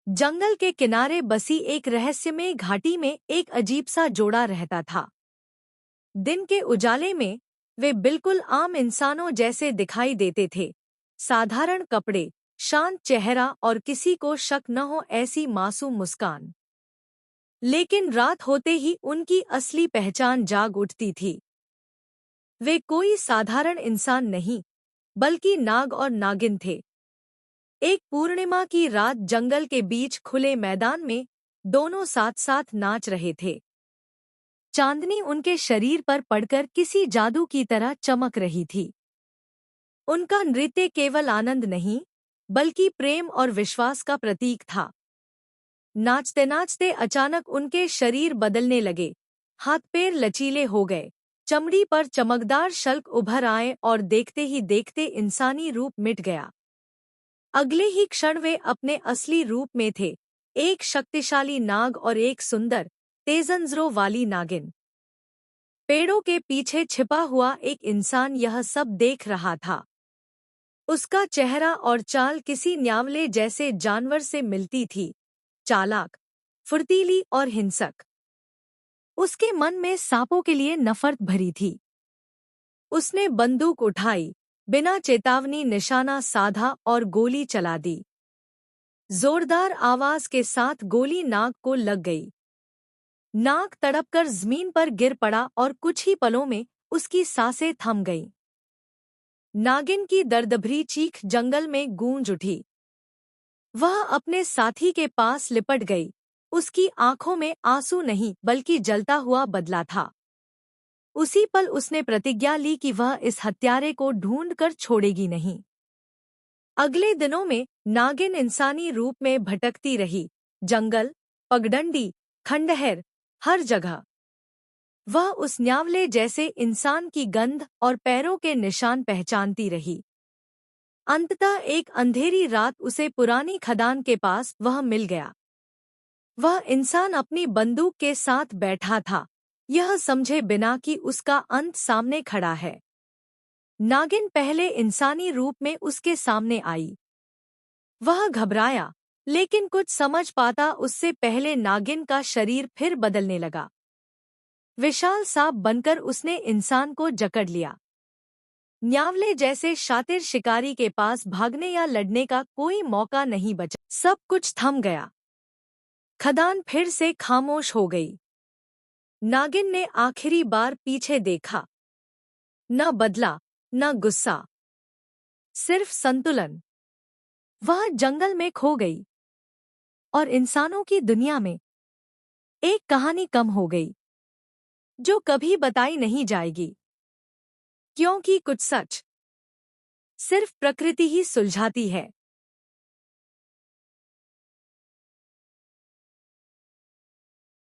जंगल के किनारे बसी एक रहस्यमय घाटी में एक अजीब सा जोड़ा रहता था। दिन के उजाले में वे बिल्कुल आम इंसानों जैसे दिखाई देते थे। साधारण कपड़े, शांत चेहरा और किसी को शक न हो ऐसी मासूम मुस्कान। लेकिन रात होते ही उनकी असली पहचान जाग उठती थी। वे कोई साधारण इंसान नहीं, बल्कि नाग और नागिन थे। एक पूर्णिमा की रात जंगल के बीच खुले मैदान में दोनों साथ साथ नाच रहे थे। चांदनी उनके शरीर पर पड़कर किसी जादू की तरह चमक रही थी। उनका नृत्य केवल आनंद नहीं, बल्कि प्रेम और विश्वास का प्रतीक था। नाचते नाचते अचानक उनके शरीर बदलने लगे। हाथ पैर लचीले हो गए, चमड़ी पर चमकदार शल्क उभर आए और देखते ही देखते इंसानी रूप मिट गया। अगले ही क्षण वे अपने असली रूप में थे, एक शक्तिशाली नाग और एक सुंदर, तेजंजरों वाली नागिन। पेड़ों के पीछे छिपा हुआ एक इंसान यह सब देख रहा था। उसका चेहरा और चाल किसी न्यावले जैसे जानवर से मिलती थी, चालाक, फुर्तीली और हिंसक। उसके मन में सांपों के लिए नफरत भरी थी। उसने बंदूक उठाई, बिना चेतावनी निशाना साधा और गोली चला दी। जोरदार आवाज के साथ गोली नाग को लग गई। नाग तड़पकर जमीन पर गिर पड़ा और कुछ ही पलों में उसकी सांसें थम गईं। नागिन की दर्दभरी चीख जंगल में गूंज उठी। वह अपने साथी के पास लिपट गई। उसकी आंखों में आंसू नहीं बल्कि जलता हुआ बदला था। उसी पल उसने प्रतिज्ञा ली कि वह इस हत्यारे को ढूंढकर छोड़ेगी नहीं। अगले दिनों में नागिन इंसानी रूप में भटकती रही, जंगल, पगडंडी, खंडहर, हर जगह। वह उस न्यावले जैसे इंसान की गंध और पैरों के निशान पहचानती रही। अंततः एक अंधेरी रात उसे पुरानी खदान के पास वह मिल गया। वह इंसान अपनी बंदूक के साथ बैठा था, यह समझे बिना कि उसका अंत सामने खड़ा है। नागिन पहले इंसानी रूप में उसके सामने आई। वह घबराया, लेकिन कुछ समझ पाता उससे पहले नागिन का शरीर फिर बदलने लगा। विशाल सांप बनकर उसने इंसान को जकड़ लिया। न्यावले जैसे शातिर शिकारी के पास भागने या लड़ने का कोई मौका नहीं बचा। सब कुछ थम गया। खदान फिर से खामोश हो गई। नागिन ने आखिरी बार पीछे देखा। न बदला, न गुस्सा, सिर्फ संतुलन। वह जंगल में खो गई और इंसानों की दुनिया में एक कहानी कम हो गई, जो कभी बताई नहीं जाएगी। क्योंकि कुछ सच सिर्फ प्रकृति ही सुलझाती है।